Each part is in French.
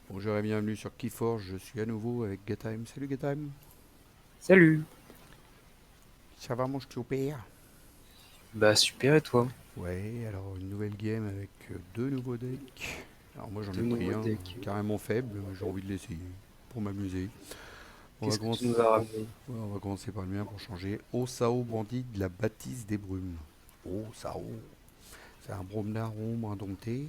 Bonjour et bienvenue sur Keyforge, je suis à nouveau avec Gatime. Salut Gatime. Salut. Ça va mon père? Bah super et toi? Ouais, alors une nouvelle game avec deux nouveaux decks. Alors moi j'en ai De pris nouveaux un decks. carrément faible, mais j'ai envie de l'essayer pour m'amuser. On va Qu'est-ce que tu nous commencer... as ramené? ouais, on va commencer par le mien pour changer. Osao Bandit de la bâtisse des brumes. Osao. C'est un Bromnar ombre indompté.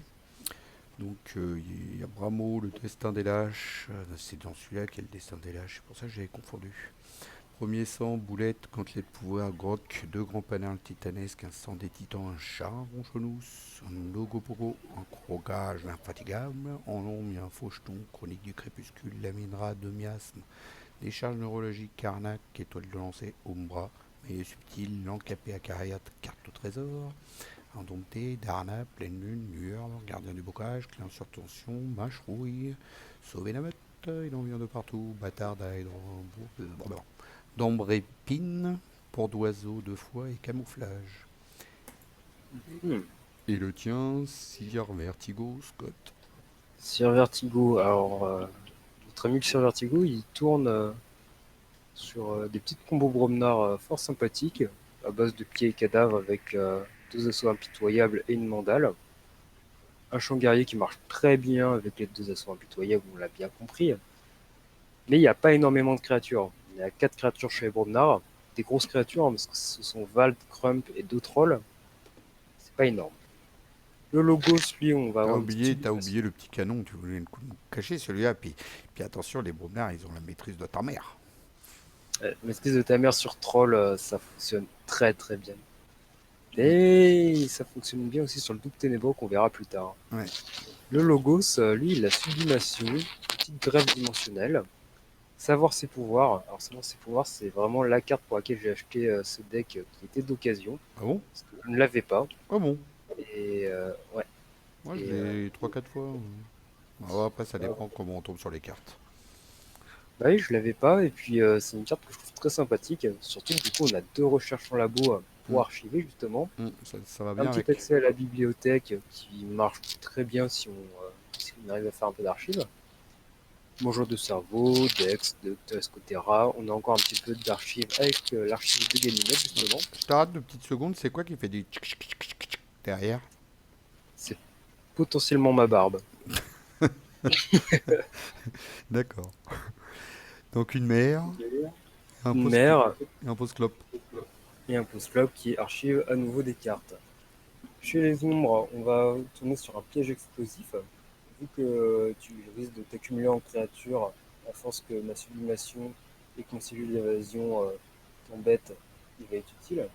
Donc il y a Bramo, le destin des lâches. C'est dans celui-là qu'il y a le destin des lâches, c'est pour ça que j'avais confondu. Premier sang, boulette, gantelet de pouvoir, groc, deux grands panels titanesques, un sang des titans, un chat, un ronchonous, un logopogo, un crogage infatigable, en ombre, il y a un faucheton, chronique du crépuscule, laminera, deux miasmes, décharge neurologique, carnac, étoile de lancer, umbra, mais subtil, l'encapé acariate, carte au trésor, indompté, darna, pleine lune, lueur, gardien du bocage, clin sur tension, mâche-rouille, sauver la meute, il en vient de partout, bâtard d'ombre épine, port d'oiseau deux fois et camouflage. Hmm. Et le tien, Sir Vertigo Scott. Sur Vertigo, alors notre ami sur Vertigo, il tourne sur des petites combos Bromnar fort sympathiques, à base de pieds et cadavres avec deux assauts impitoyables et une mandale. Un champ guerrier qui marche très bien avec les deux assauts impitoyables, on l'a bien compris. Mais il n'y a pas énormément de créatures. Il y a 4 créatures chez les Bromnar, des grosses créatures, hein, parce que ce sont Vald, Crump et deux trolls. C'est pas énorme. Le Logos, lui, on va avoir une petite T'as sublimation. oublié le petit canon, tu voulais le cacher celui-là. Puis attention, les Bromnards, ils ont la maîtrise de ta mère. Maîtrise de ta mère sur Troll, ça fonctionne très très bien. Mm. Et ça fonctionne bien aussi sur le double ténébreux qu'on verra plus tard. Ouais. Le Logos, lui, il a sublimation, petite grève dimensionnelle, savoir ses pouvoirs. Alors savoir ses pouvoirs, c'est vraiment la carte pour laquelle j'ai acheté ce deck qui était d'occasion, Ah bon? parce que je ne l'avais pas. Ah bon? Et ouais. Moi, je Et l'ai trois quatre fois. Ah ouais, après, ça bah, dépend comment on tombe sur les cartes. bah oui, je l'avais pas. Et puis c'est une carte que je trouve très sympathique. Surtout que du coup, on a deux recherches en labo pour Mm. archiver justement. Ça va Un bien petit avec. accès à la bibliothèque qui marche très bien si on arrive à faire un peu d'archives. Bonjour de cerveau, Dex, de Scotera. On a encore un petit peu d'archives avec l'archive de Ganymède justement. Je t'arrête de petites secondes, c'est quoi qui fait du tchic tchic tchic tchic tchic derrière? C'est potentiellement ma barbe. D'accord. Donc une mère, un Une post mère et un post clope. et un post-club qui archive à nouveau des cartes. Chez les ombres, on va tourner sur un piège explosif. Vu que tu risques de t'accumuler en créature à force que ma sublimation et que mon cellule d'évasion t'embête, il va être utile.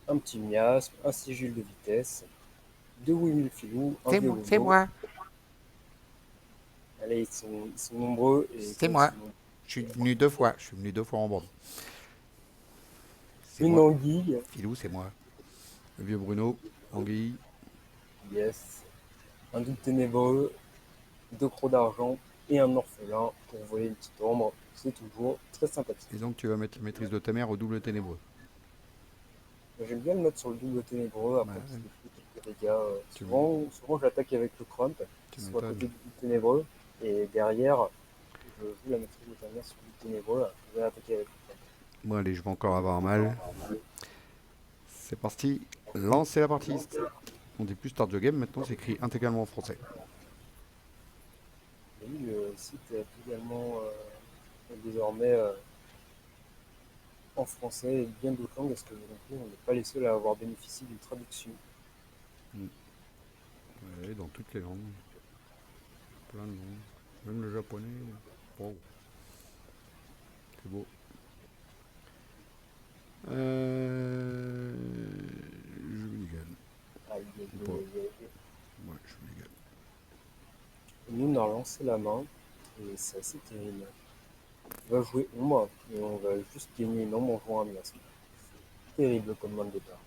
Un petit miasme, un sigil de vitesse, deux Wimil filou, un C'est violono. moi, Allez, ils sont nombreux et c'est quand ils moi. sont nombreux, Je suis venu deux fois. Je suis venu deux fois en bande. C'est une moi. anguille, Filou, c'est moi. Le vieux Bruno, Anguille. yes, un doute ténébreux, deux crocs d'argent et un orphelin pour voler une petite ombre. C'est toujours très sympathique. Et donc tu vas mettre la maîtrise de ta mère au double ténébreux. J'aime bien le mettre sur le double ténébreux Bah après parce ouais, qu'il fait quelques dégâts. tu m'é- Souvent j'attaque avec le crump tu qui soit à côté m'étonnes. du double ténébreux et derrière je joue la maîtrise de ta mère sur le double ténébreux. Je vais attaquer avec le crump. Bon allez, je vais encore avoir mal. C'est parti. Lancez la partie. On dit plus start the game, maintenant c'est écrit intégralement en français. Et oui, le site est également désormais en français et bien d'autres langues, parce que non plus, on n'est pas les seuls à avoir bénéficié d'une traduction. Mm. Ouais, dans toutes les langues. Plein de langues. Même le japonais. Wow, c'est beau. Je vous gagne. Aïe, aïe, Ou aïe, pas. aïe, aïe. Ouais, je vous gagne. Et nous, on a relancé la main et c'est assez terrible. On va jouer ombre et on va juste gagner une ombre en jouant un miasme. C'est terrible comme main de départ.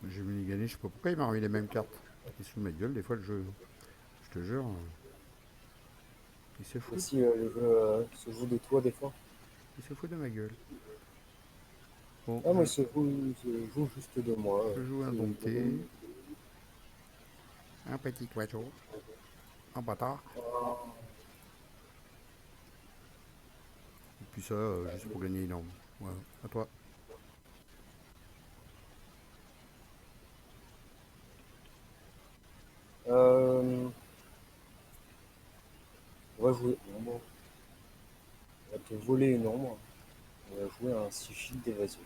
J'ai voulu gagner, je sais pas pourquoi il m'a remis les mêmes cartes. Il se fout de ma gueule des fois le jeu. Je te jure, il se fout, Aussi, le jeu se joue de toi des fois. il se fout de ma gueule. Bon, Ah, moi, il se joue juste de moi. je joue un C'est dompté, un petit oiseau. Un bâtard. Et puis ça, juste pour gagner énorme. Voilà. À toi. Euh, on va jouer. Non, bon, on va te voler une ombre. On va jouer un sigil d'évasion.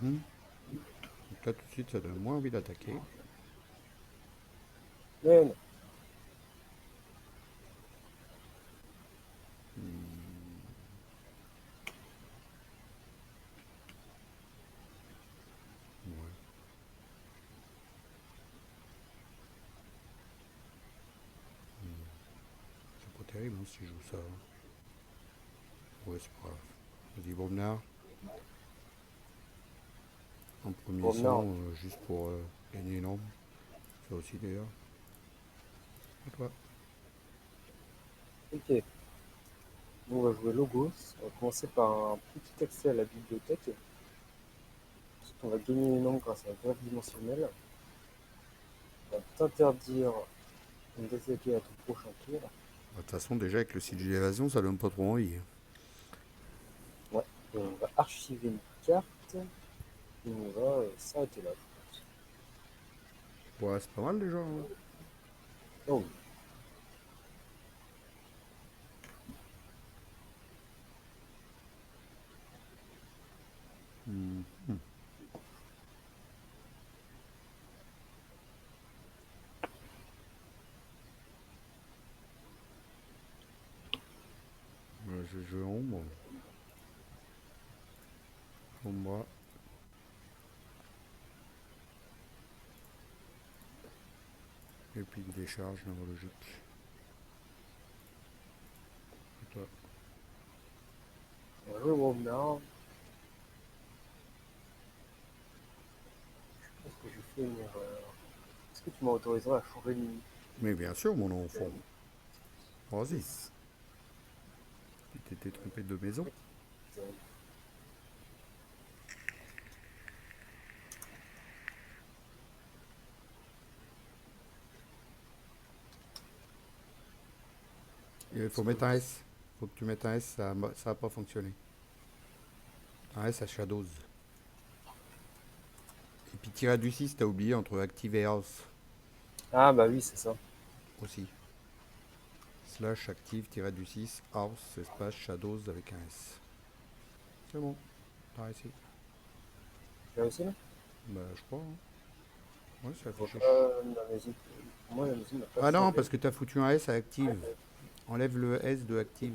Mhm. Donc là, tout de suite, ça donne moins envie d'attaquer. Mais non. Ouais. C'est pas terrible hein, si je joue ça. Ouais, c'est pas grave. Vas-y, Bromnar. En premier Bon, non. sang, juste pour gagner énorme. Ça aussi d'ailleurs. À toi. Ok. Nous, on va jouer Logos. On va commencer par un petit accès à la bibliothèque. Ensuite, on va gagner une ombre grâce à la grève dimensionnelle. On va t'interdire de d'attaquer à ton prochain tour. De toute façon, déjà avec le sigil d'évasion, ça donne pas trop envie. Ouais. Et on va archiver une carte. Et on va s'arrêter là. Ouais, c'est pas mal déjà, hein. Oh oui. Mhm. Je joue en ombre. Ombre. Et puis une décharge neurologique. À toi. On va jouer Womnar. Je pense que j'ai fait une erreur. Est-ce que tu m'autoriserais à changer Mais bien sûr, mon enfant. Vas-y. Yes. Tu t'étais trompé de maison. Il faut mettre un S. Faut que tu mettes un S, ça va pas fonctionner. Un S à Shadows. Et puis tirer du 6, t'as oublié entre Active et House Ah bah oui, c'est ça. aussi. Slash active du 6 House espace Shadows avec un S. C'est bon, t'as réussi. J'ai réussi là. Bah je crois, hein. Ouais, c'est Je vois affiché. pas la musique. Pour moi, la musique n'a pas Ah non, changé. parce que t'as foutu un S à active. Enlève le S de active.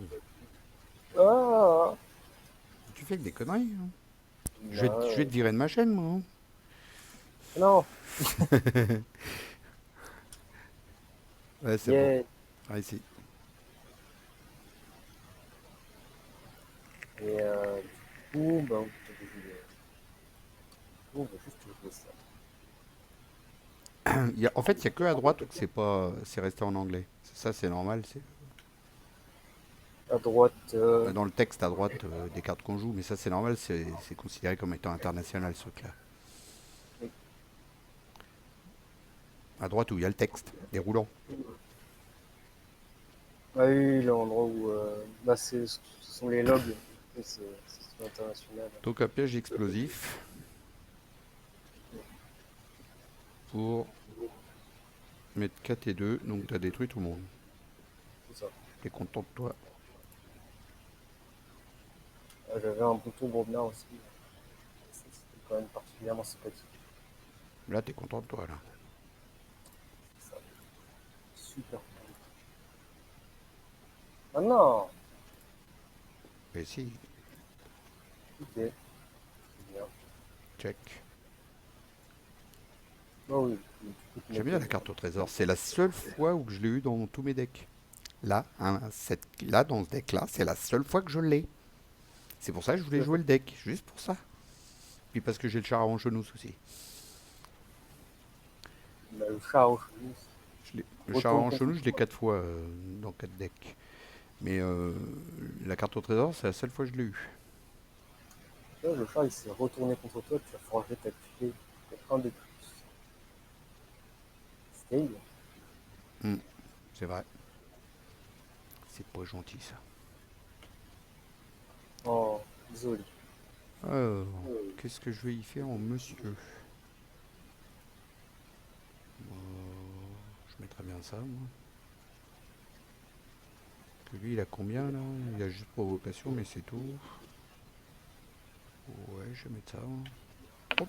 Ah Tu fais que des conneries, hein. bah, Je vais te virer de ma chaîne, moi, non. hein. Ouais, c'est bon. Yeah. Réussi. Et du coup, bah, on va juste jouer ça. En fait, il n'y a que à droite où c'est pas, c'est resté en anglais. Ça, c'est normal. C'est À droite, dans le texte à droite des cartes qu'on joue, mais ça, c'est normal. C'est considéré comme étant international, ce truc-là. oui. À droite où il y a le texte déroulant. Ah oui, l'endroit où bah, ce sont les logs. Et c'est international. Donc, un piège explosif pour mettre 4 et 2. Donc, tu as détruit tout le monde. C'est ça. T'es content de toi. Ah, j'avais un bouton Brobnar aussi. C'était quand même particulièrement sympathique. Là, t'es content de toi, là. C'est ça. Super. Ah non. Et si, Ok. C'est bien. check. Ah oui. Du coup, tu J'aime mettais bien la carte au trésor. C'est la seule fois où je l'ai eu dans tous mes decks. Là, hein, là dans ce deck-là, c'est la seule fois que je l'ai. C'est pour ça que je voulais jouer le deck, juste pour ça. Puis parce que j'ai le char en chenous aussi. bah, le chat au cheveux. Le char Retourne en contre chenous, je l'ai 4 fois dans 4 decks. Mais la carte au trésor, c'est la seule fois que je l'ai eu. toi. Le chat, il s'est retourné contre toi. Tu as forgé ta clé. Un de plus. Hey. Hmm, c'est vrai. C'est pas gentil ça. Oh, désolé. Alors, qu'est-ce que je vais y faire en monsieur? Je mettrais bien ça, moi. Que lui, il a combien là? Il a juste provocation, mais c'est tout. Ouais, je vais mettre ça. Hop.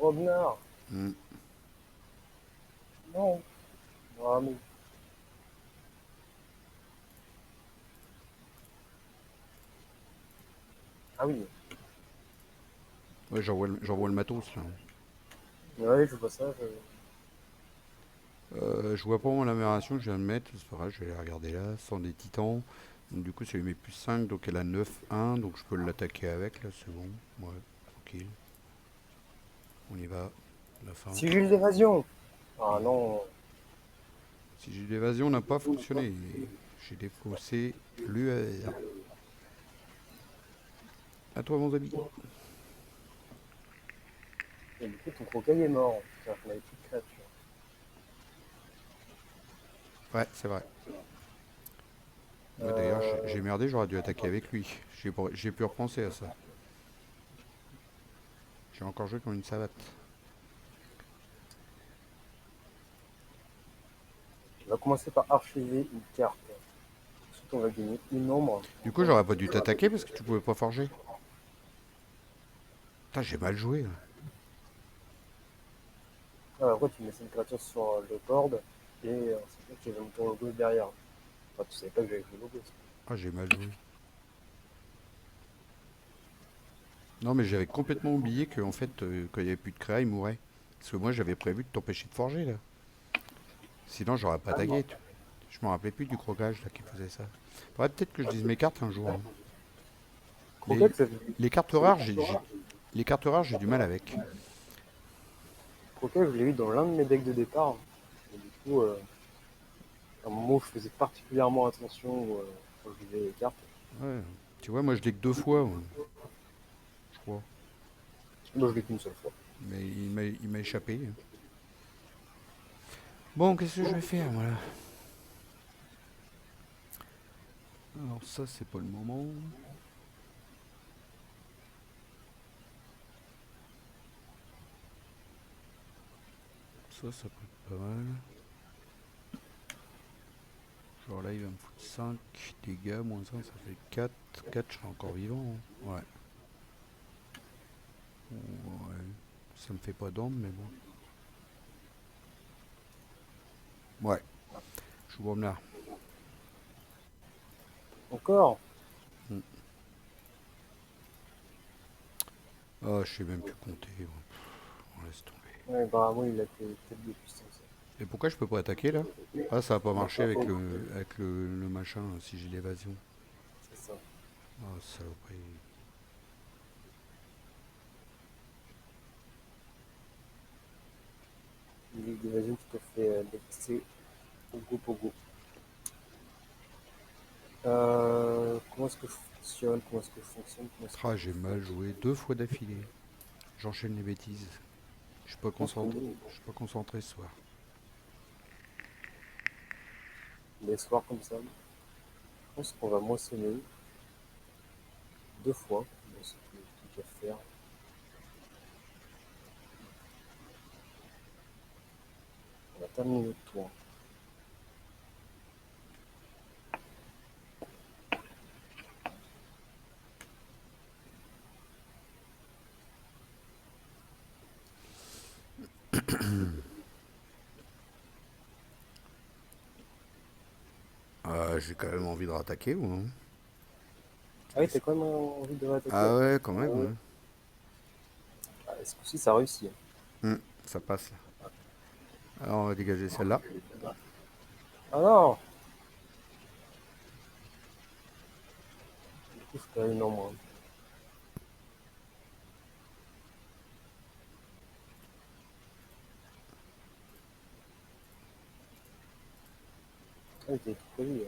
Rognard. Hmm. Non. Bravo. Ah oui. Ouais, j'envoie le matos là. Ouais, je vois ça. Je vois pas mon amélioration que je viens de mettre. C'est pas grave, je vais la regarder là. Sans des titans. Donc, du coup, ça lui met plus 5. Donc, elle a 9-1. Donc, je peux l'attaquer avec là. C'est bon. Ouais, tranquille. On y va. La fin. Sigil d'évasion. Ah non. Si j'ai l'évasion n'a pas fonctionné. J'ai défaussé l'UR. À toi, mon ami. Et du coup, ton croquet est mort. C'est-à-dire qu'on avait plus de créature. Ouais, c'est vrai. Ouais, d'ailleurs, j'ai Euh, merdé, j'aurais dû attaquer avec lui. J'ai pu repenser à ça. J'ai encore joué comme une savate. on va commencer par archiver une carte. Ensuite, on va gagner une ombre. Du coup, j'aurais pas dû t'attaquer parce que tu pouvais pas forger. Putain, j'ai mal joué là. Après, tu mets une créature sur le board. Et c'est toi qui vas monter ton logo derrière. Enfin, tu savais pas que j'avais le logo. Ah, j'ai mal joué. Non, mais j'avais complètement oublié qu'en fait, quand il n'y avait plus de créa, il mourait. Parce que moi, j'avais prévu de t'empêcher de forger là. Sinon, j'aurais pas Ah oui. attaqué. Je me rappelais plus du crocage là qui faisait ça. Faudrait peut-être que je dise mes cartes un jour, hein. Croquet, Les, ça fait. les cartes rares, les cartes rares, j'ai du mal avec. Croquet, je l'ai eu dans l'un de mes decks de départ. Et du coup, à un moment où je faisais particulièrement attention quand je lisais les cartes. Ouais. Tu vois, moi, je l'ai que deux fois, ouais, je crois. Moi, je l'ai qu'une seule fois. Mais il m'a échappé. Bon, qu'est-ce que je vais faire, voilà. Alors ça, c'est pas le moment. Ça peut être pas mal. Genre là, il va me foutre 5 dégâts, moins 5, ça fait 4. 4, je serai encore vivant, hein. Ouais. Ouais. Ça me fait pas d'ombre, mais bon. Ouais, je suis bon là. Encore. Hmm. Ah, je sais même plus compter. Ouais. On laisse tomber. Ouais, apparemment, il a fait tête de puissance. Et pourquoi je peux pas attaquer là? Ah, ça va pas Bah, marcher pas avec faux. le machin si j'ai l'évasion. C'est ça. Ah, saloperie. L'île d'évasion qui te fait détester Pogo Pogo. Comment est-ce que je fonctionne? Comment est-ce que je fonctionne? Comment est-ce que Ah, je j'ai mal joué deux fois d'affilée. J'enchaîne les bêtises. pense que nous, Je suis pas concentré ce soir. les soirs comme ça, je pense qu'on va moissonner deux fois. Bon, c'est tout à faire. On va terminer notre tour. J'ai quand même envie de rattaquer, ou non? Ah oui, t'as quand même envie de réattaquer. Ah ouais, quand même, ouais. Ah, ce coup-ci, ça réussit. Ça passe là. Alors, on va dégager celle-là. Ah non! Du coup, je perds une en moins. Ah, il était tout prévu.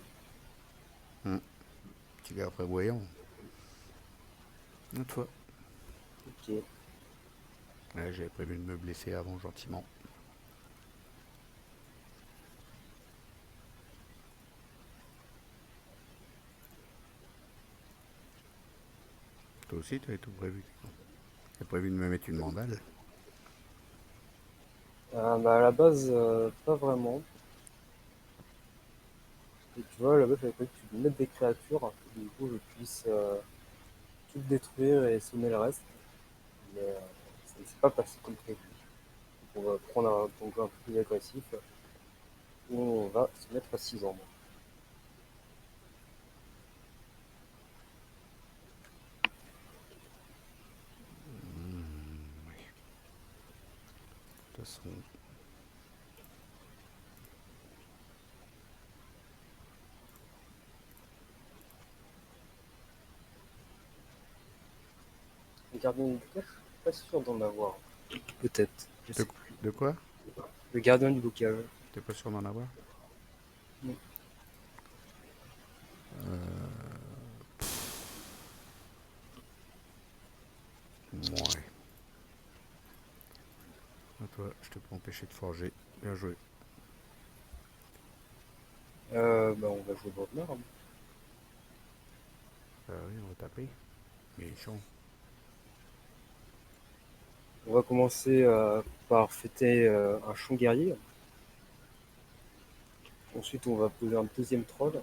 Petit gars prévoyant. À toi. Ok. Ouais, j'avais prévu de me blesser avant gentiment. Toi aussi, tu avais tout prévu. T'as prévu de me mettre une mandale. Bah, à la base, pas vraiment. Et tu vois, là-bas, j'avais prévu que tu me mettes des créatures, que du coup, je puisse tout détruire et semer le reste. Mais ça ne s'est pas passé comme prévu. Donc, on va prendre un ton jeu un peu plus agressif, où on va se mettre à 6 ans. Oui. De toute façon, Le gardien du bocage, je suis pas sûr d'en avoir. Peut-être, je de, sais plus. de quoi? Le gardien du bocage. T'es pas sûr d'en avoir? Mm. Ouais. À toi, je te peux empêcher de forger. Bien joué. Bah, on va jouer Brotnar. Bah oui, on va taper. Méchant. On va commencer par fêter un champ guerrier. Ensuite, on va poser un deuxième troll.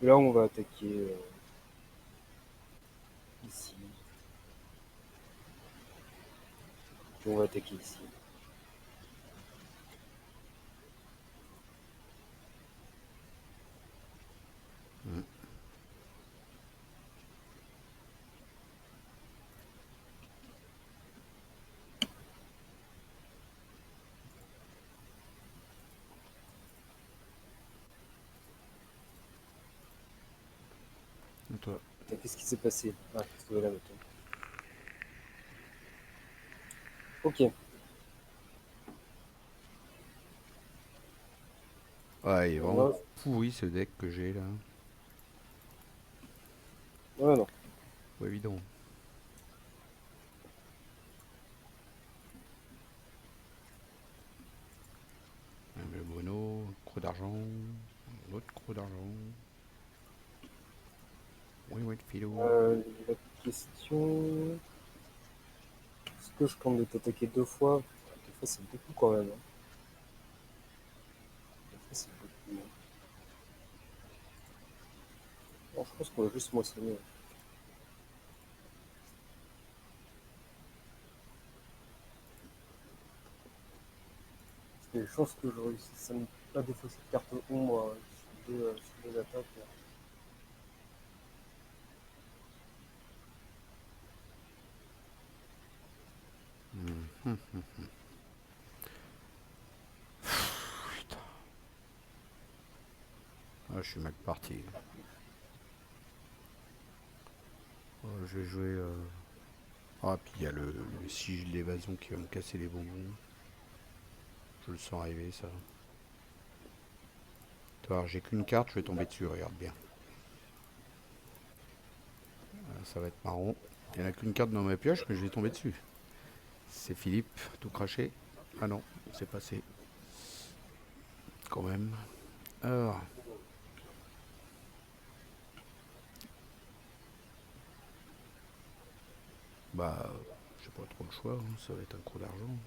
Et là, on va attaquer ici. Puis on va attaquer ici. Mm. À toi. Et qu'est-ce qui s'est passé? Ah, qu'est-ce que là maintenant? Ok. Ah, il est On vraiment va... pourri ce deck que j'ai là. Ouais, non. Pas évident. Le mono, croc d'argent, l'autre croc d'argent. Oui, oui, le filou. La question... Est-ce que je compte de t'attaquer deux fois? Deux fois, c'est beaucoup quand même, hein. Deux fois, c'est beaucoup, hein. Bon, je pense qu'on va juste moissonner. Parce qu'il y a des chances que je réussisse à ne pas défausser de carte ombre sur deux attaques. Là. Putain. Ah, je suis mal parti. Oh, je vais jouer. Ah, puis il y a le sigil d'évasion qui va me casser les bonbons. Je le sens arriver, ça. Toi, j'ai qu'une carte, je vais tomber dessus, regarde bien. Ça va être marrant. Il n'y en a qu'une carte dans ma pioche, mais je vais tomber dessus. C'est Philippe, tout craché. Ah non, c'est passé. Quand même. Alors, bah, j'ai pas trop le choix, hein, ça va être un gros d'argent.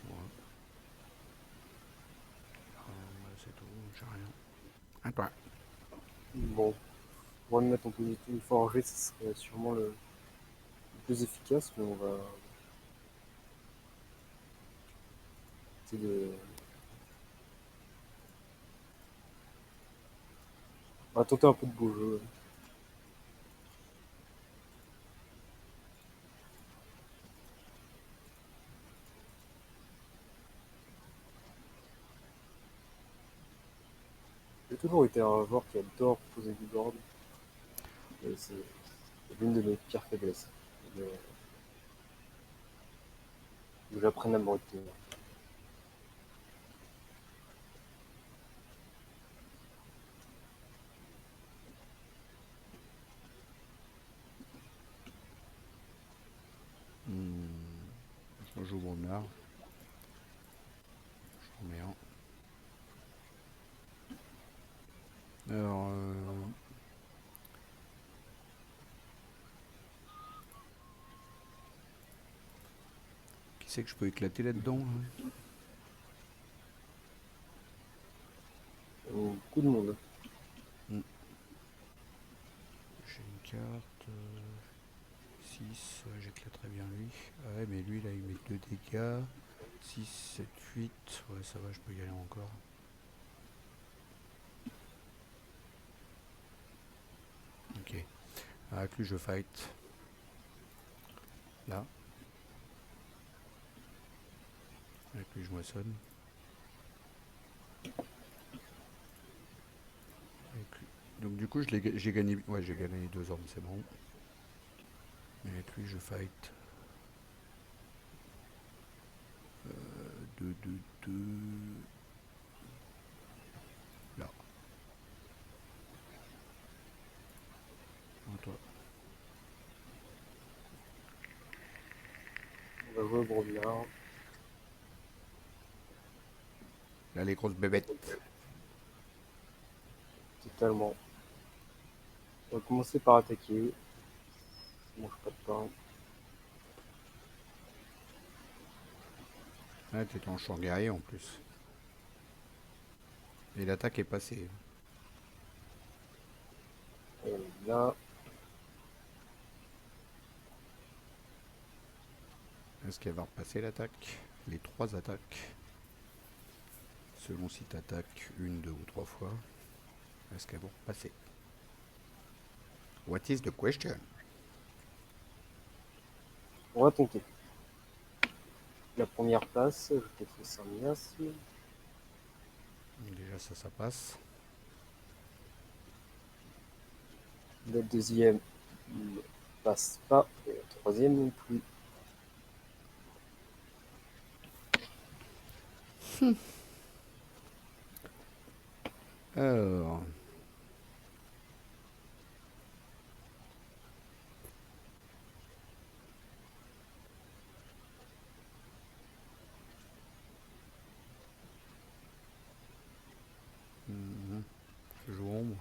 Ouais, c'est tout, j'ai rien. À toi. Bon, on va me mettre en position forgé, ce serait sûrement le plus efficace, mais on va essayer de. On va tenter un peu de beau jeu. J'ai toujours été un joueur qui adore poser du board, et c'est l'une de mes pires faiblesses. Mais que j'apprenne à me retenir. joue au Bromnard. J'en mets un. Alors, qui c'est que je peux éclater là-dedans là? Beaucoup de monde. Hmm. J'ai une carte. 6, ouais, j'éclaterais bien lui. Ah ouais, mais lui là il met 2 dégâts. 6, 7, 8. Ouais, ça va, je peux y aller encore. Ok. Avec lui, je fight. Là. Avec lui, je moissonne. Avec lui. Donc, du coup, j'ai gagné. Ouais, j'ai gagné 2 ordres, c'est bon. Mais avec lui, je fight. 2, 2, 2. Là. À toi. On va jouer au Bromnard. Là, les grosses bébêtes. Totalement. On va commencer par attaquer. Ça mange pas de pain. Ouais, t'es en champ guerrier en plus. Et l'attaque est passée. Et on est là. Est-ce qu'elle va repasser l'attaque? Les 3 attaques. Selon si t'attaques 1, 2 ou 3 fois. Est-ce qu'elles vont repasser? What is the question? On va tenter. La première place, je te fais ça miasme. Déjà ça passe. La deuxième ne passe pas. Et la troisième non plus. Alors. Je joue ombre.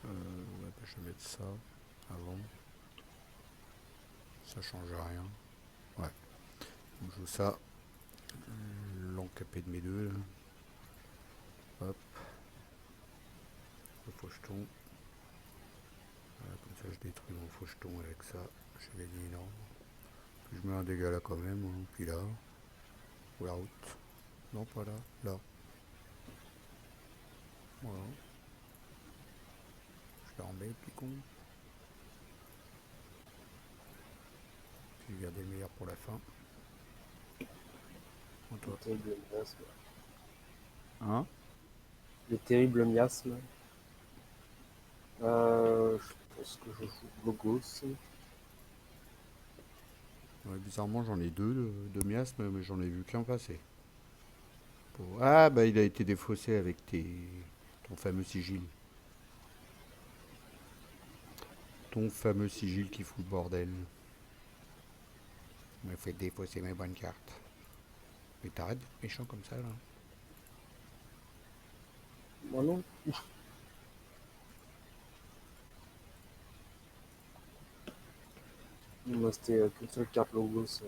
Ouais, bah, je vais mettre ça avant. Ça change rien. Ouais. Donc, je joue ça. L'encapé de mes deux. Là. Hop. Le faucheton. Voilà, comme ça je détruis mon faucheton avec ça. J'ai gagné énorme. Puis je mets un dégât là quand même. Hein. Puis là. Ou la route. Non, pas là. Là. Voilà. Je l'ai embête, petit con. Puis je garde le meilleur pour la fin. En Le toi. terrible miasme. Hein? Le terrible miasme. Je pense que je joue Logos. Ouais, bizarrement j'en ai deux de miasme, mais j'en ai vu qu'un passer. Ah bah il a été défaussé avec ton fameux sigil. Ton fameux sigil qui fout le bordel. Il m'a fait défausser mes bonnes cartes. Mais t'arrêtes d'être méchant comme ça là. Moi non. Il me restait qu'une seule carte Logos.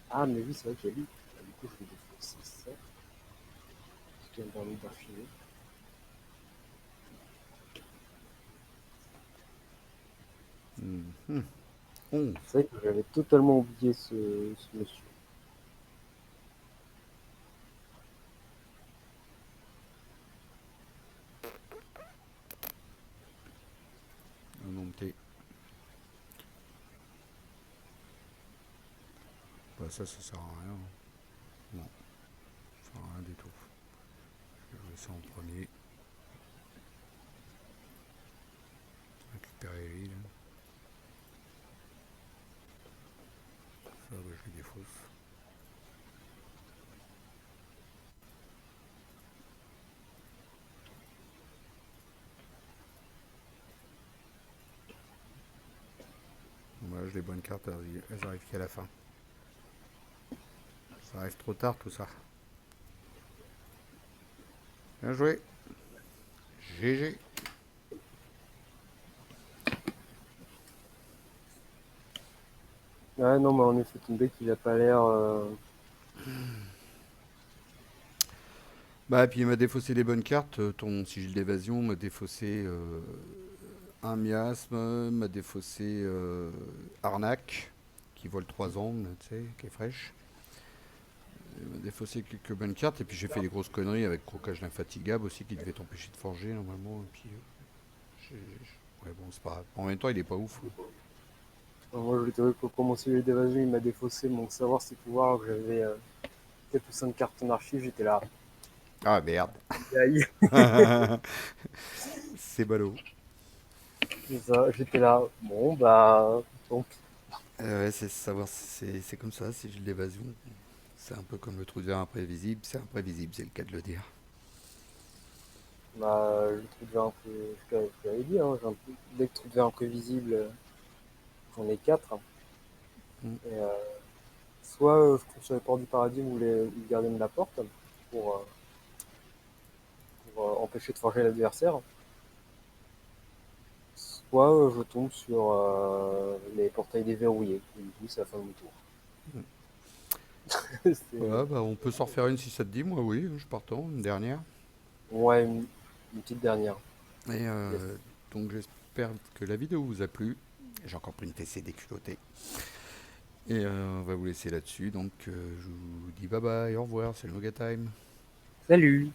Ah, mais oui, c'est vrai qu'il y a lui. Ah, du coup, je vais défausser ça. Ce qui m'a permis d'enfiler. Mmh. 11. C'est vrai que j'avais totalement oublié ce monsieur. Monté. Bah ça sert à rien. Non. Ça sert à rien du tout. Je vais jouer ça en premier. Récupérer lui là. Ça bah, je lui défausse. dommage, les bonnes cartes, elles arrivent qu'à la fin. Ça arrive trop tard tout ça. Bien joué. GG. Ouais, non, mais en effet, ton deck, il a pas l'air. Bah, et puis il m'a défaussé les bonnes cartes. Ton sigil d'évasion m'a défaussé un miasme, m'a défaussé arnaque, qui vole 3 ans, tu sais, qui est fraîche. Il m'a défaussé quelques bonnes cartes, et puis j'ai fait des grosses conneries avec Crocage l'infatigable aussi, qui devait t'empêcher de forger normalement. Et puis, ouais, bon, c'est pas grave. En même temps, il est pas ouf. Moi, je voulais trouver que mon sujet d'évasion, il m'a défaussé mon savoir ses pouvoirs, que j'avais 4 ou 5 cartes en archive, j'étais là. Ah merde. Aïe, C'est ballot. c'est ça, j'étais là. Bon, bah. Donc, Ouais, c'est savoir, c'est comme ça, sigil d'évasion. C'est un peu comme le trou de verre imprévisible, c'est imprévisible, c'est le cas de le dire. bah, je trouve déjà un peu. Je t'avais dit, hein, j'ai un peu. Dès que je trouve imprévisible, j'en ai 4. Mm. Et, soit je trouve sur les portes du paradis ou les gardiens de la porte pour, euh, pour empêcher de forger l'adversaire. Soit je tombe sur les portails déverrouillés. Et du coup, c'est la fin de mon tour. Voilà, C'est- bah, on peut s'en refaire une si ça te dit, moi oui, je partant, une dernière. Ouais, une petite dernière. Et Yes. donc j'espère que la vidéo vous a plu. J'ai encore pris une fessée déculottée. Et on va vous laisser là-dessus, donc je vous dis bye bye, au revoir, c'est le Noga Time. Salut!